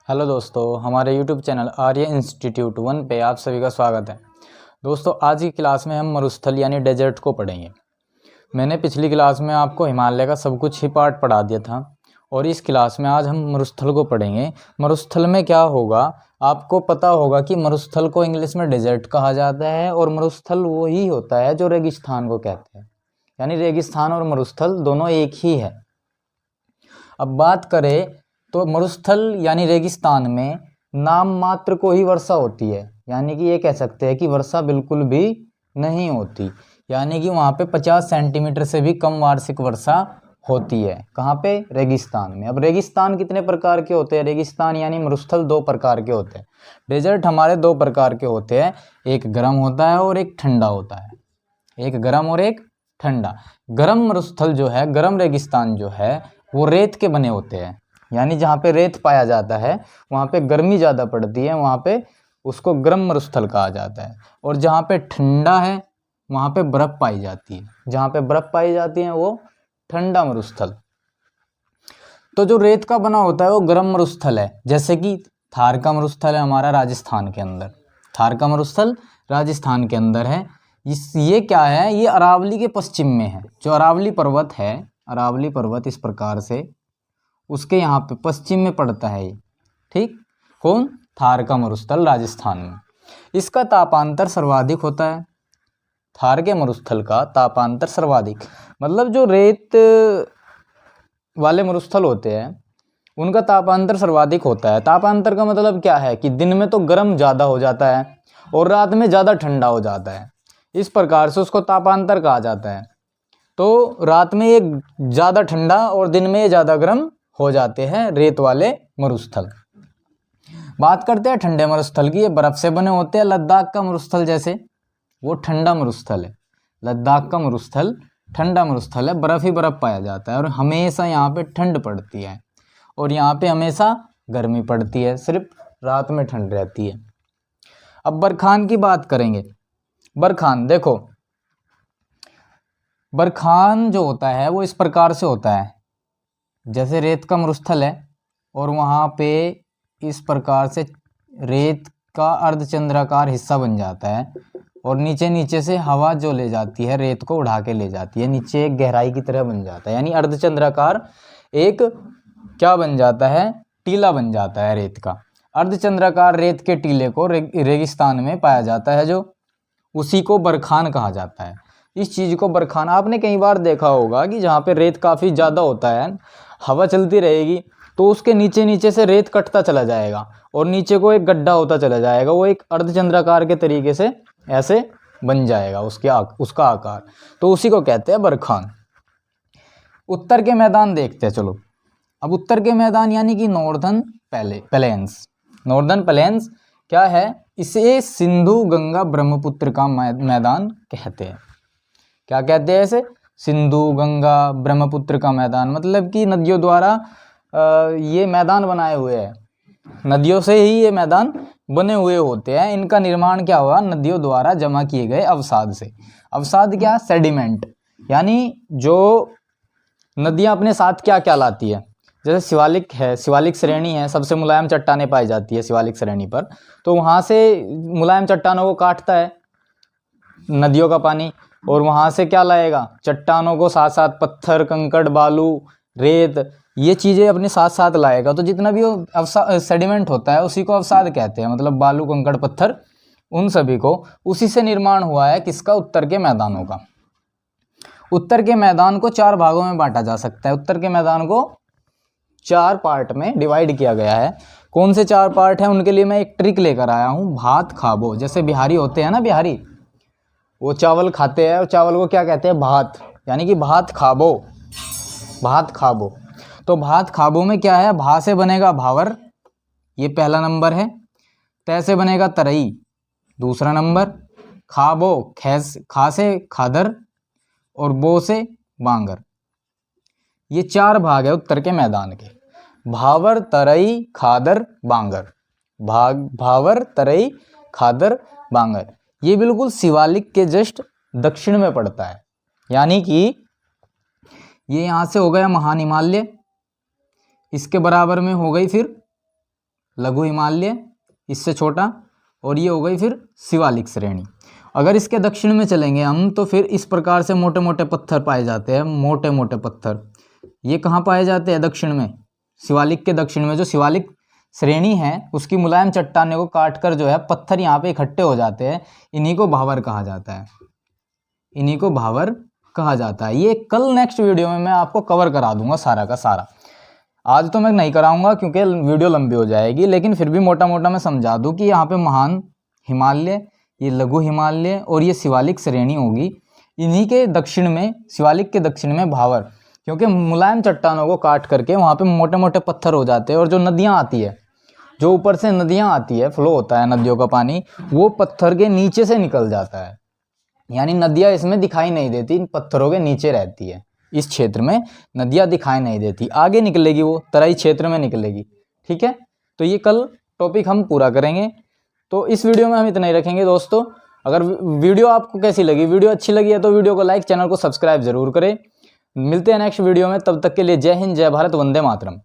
Hello दोस्तों, हमारे YouTube channel आर्य institute 1 पे आप सभी का स्वागत है। दोस्तों, आज की क्लास में हम मरुस्थल यानी डेजर्ट को पढ़ेंगे। मैंने पिछली क्लास में आपको हिमालय का सब कुछ ही पार्ट पढ़ा दिया था और इस क्लास में आज हम मरुस्थल को पढ़ेंगे। मरुस्थल में क्या होगा, आपको पता होगा कि मरुस्थल को इंग्लिश में डेजर्ट कहा जाता है और मरुस्थल वही होता है जो रेगिस्तान को कहते हैं, यानी रेगिस्तान और मरुस्थल दोनों एक ही है। अब बात करें तो मरुस्थल यानी रेगिस्तान में नाम मात्र को ही वर्षा होती है, यानी कि ये कह सकते हैं कि वर्षा बिल्कुल भी नहीं होती, यानी कि वहाँ पे 50 सेंटीमीटर से भी कम वार्षिक वर्षा होती है। कहाँ पे? रेगिस्तान में। अब रेगिस्तान कितने प्रकार के होते हैं? रेगिस्तान यानी मरुस्थल 2 प्रकार के होते हैं। डेजर्ट हमारे 2 प्रकार के होते हैं, एक गर्म होता है और एक ठंडा होता है। एक गर्म और एक ठंडा। गर्म मरुस्थल जो है, गर्म रेगिस्तान जो है वो रेत के बने होते हैं, यानी जहाँ पे रेत पाया जाता है वहाँ पे गर्मी ज़्यादा पड़ती है, वहाँ पे उसको गर्म मरुस्थल कहा जाता है। और जहाँ पे ठंडा है वहाँ पे बर्फ़ पाई जाती है, जहाँ पे बर्फ़ पाई जाती है वो ठंडा मरुस्थल। तो जो रेत का बना होता है वो गर्म मरुस्थल है, जैसे कि थार का मरुस्थल है हमारा राजस्थान के अंदर। थार का मरुस्थल राजस्थान के अंदर है। ये क्या है? ये अरावली के पश्चिम में है। जो अरावली पर्वत है, अरावली पर्वत इस प्रकार से उसके यहाँ पे पश्चिम में पड़ता है ये, ठीक। कौन? थार का मरुस्थल राजस्थान में। इसका तापांतर सर्वाधिक होता है। थार के मरुस्थल का तापांतर सर्वाधिक, मतलब जो रेत वाले मरुस्थल होते हैं उनका तापांतर सर्वाधिक होता है। तापांतर का मतलब क्या है कि दिन में तो गर्म ज़्यादा हो जाता है और रात में ज़्यादा ठंडा हो जाता है, इस प्रकार से उसको तापांतर कहा जाता है। तो रात में ये ज़्यादा ठंडा और दिन में ये ज़्यादा गर्म हो जाते हैं रेत वाले मरुस्थल। बात करते हैं ठंडे मरुस्थल की। ये बर्फ़ से बने होते हैं। लद्दाख का मरुस्थल जैसे वो ठंडा मरुस्थल है। लद्दाख का मरुस्थल ठंडा मरुस्थल है, बर्फ़ ही बर्फ़ पाया जाता है और हमेशा यहाँ पे ठंड पड़ती है और यहाँ पे हमेशा गर्मी पड़ती है, सिर्फ रात में ठंड रहती है। अब बरखान की बात करेंगे। बरखान देखो, बरखान जो होता है वो इस प्रकार से होता है, जैसे रेत का मरुस्थल है और वहाँ पे इस प्रकार से रेत का अर्धचंद्राकार हिस्सा बन जाता है और नीचे नीचे से हवा जो ले जाती है रेत को उड़ा के ले जाती है, नीचे एक गहराई की तरह बन जाता है, यानी अर्धचंद्राकार एक क्या बन जाता है? टीला बन जाता है रेत का। अर्धचंद्राकार रेत के टीले को रेगिस्तान में पाया जाता है, जो उसी को बरखान कहा जाता है। इस चीज़ को बरखान आपने कई बार देखा होगा कि जहाँ पे रेत काफ़ी ज़्यादा होता है, हवा चलती रहेगी तो उसके नीचे नीचे से रेत कटता चला जाएगा और नीचे को एक गड्ढा होता चला जाएगा, वो एक अर्धचंद्राकार के तरीके से ऐसे बन जाएगा उसका आकार, तो उसी को कहते हैं बरखान। उत्तर के मैदान देखते हैं चलो। अब उत्तर के मैदान यानी कि नॉर्दर्न प्लेन्स। नॉर्दर्न प्लेन्स क्या है? इसे सिंधु गंगा ब्रह्मपुत्र का मैदान कहते हैं। क्या कहते हैं इसे? सिंधु गंगा ब्रह्मपुत्र का मैदान, मतलब कि नदियों द्वारा ये मैदान बनाए हुए हैं, नदियों से ही ये मैदान बने हुए होते हैं। इनका निर्माण क्या हुआ? नदियों द्वारा जमा किए गए अवसाद से। अवसाद क्या? सेडिमेंट, यानी जो नदियाँ अपने साथ क्या क्या लाती है, जैसे शिवालिक है, शिवालिक श्रेणी है, सबसे मुलायम चट्टानें पाई जाती है शिवालिक श्रेणी पर, तो वहाँ से मुलायम चट्टानों को काटता है नदियों का पानी और वहाँ से क्या लाएगा? चट्टानों को साथ साथ पत्थर, कंकड़, बालू, रेत, ये चीज़ें अपने साथ साथ लाएगा। तो जितना भी सेडिमेंट होता है उसी को अवसाद कहते हैं, मतलब बालू, कंकड़, पत्थर, उन सभी को उसी से निर्माण हुआ है। किसका? उत्तर के मैदानों का। उत्तर के मैदान को 4 भागों में बांटा जा सकता है। उत्तर के मैदान को 4 पार्ट में डिवाइड किया गया है। कौन से 4 पार्ट हैं उनके लिए मैं एक ट्रिक लेकर आया हूँ। भात खाबो, जैसे बिहारी होते हैं ना, बिहारी वो चावल खाते हैं और चावल को क्या कहते हैं? भात, यानी कि भात खाबो, भात खाबो। तो भात खाबो में क्या है? भा से बनेगा भावर, ये पहला नंबर है। तै से बनेगा तरई, दूसरा नंबर। खाबो, खा से खादर और बो से बांगर। ये 4 भाग है उत्तर के मैदान के। भावर, तरई, खादर, बांगर। भावर, तरई, खादर, बांगर। ये बिल्कुल शिवालिक के जस्ट दक्षिण में पड़ता है, यानी कि ये यहाँ से हो गया महान हिमालय, इसके बराबर में हो गई फिर लघु हिमालय इससे छोटा, और ये हो गई फिर शिवालिक श्रेणी। अगर इसके दक्षिण में चलेंगे हम तो फिर इस प्रकार से मोटे मोटे पत्थर पाए जाते हैं, मोटे मोटे पत्थर। ये कहाँ पाए जाते हैं? दक्षिण में, शिवालिक के दक्षिण में जो शिवालिक श्रेणी है उसकी मुलायम चट्टानों को काटकर जो है पत्थर यहाँ पे इकट्ठे हो जाते हैं, इन्हीं को भावर कहा जाता है, इन्हीं को भावर कहा जाता है। ये कल नेक्स्ट वीडियो में मैं आपको कवर करा दूंगा सारा का सारा। आज तो मैं नहीं कराऊंगा क्योंकि वीडियो लंबी हो जाएगी, लेकिन फिर भी मोटा मोटा मैं समझा दूं कि यहाँ पे महान हिमालय, ये लघु हिमालय और ये शिवालिक श्रेणी होगी। इन्हीं के दक्षिण में, शिवालिक के दक्षिण में भावर, क्योंकि मुलायम चट्टानों को काट करके वहाँ पे मोटे मोटे पत्थर हो जाते हैं, और जो नदियाँ आती है, जो ऊपर से नदियाँ आती है, फ्लो होता है नदियों का पानी, वो पत्थर के नीचे से निकल जाता है। यानी नदियाँ इसमें दिखाई नहीं देती, इन पत्थरों के नीचे रहती है। इस क्षेत्र में नदियाँ दिखाई नहीं देती, आगे निकलेगी वो तराई क्षेत्र में निकलेगी। ठीक है, तो ये कल टॉपिक हम पूरा करेंगे। तो इस वीडियो में हम इतना ही रखेंगे दोस्तों। अगर वीडियो आपको कैसी लगी, वीडियो अच्छी लगी है तो वीडियो को लाइक, चैनल को सब्सक्राइब जरूर करें। मिलते हैं नेक्स्ट वीडियो में, तब तक के लिए जय हिंद, जय भारत, वंदे मातरम।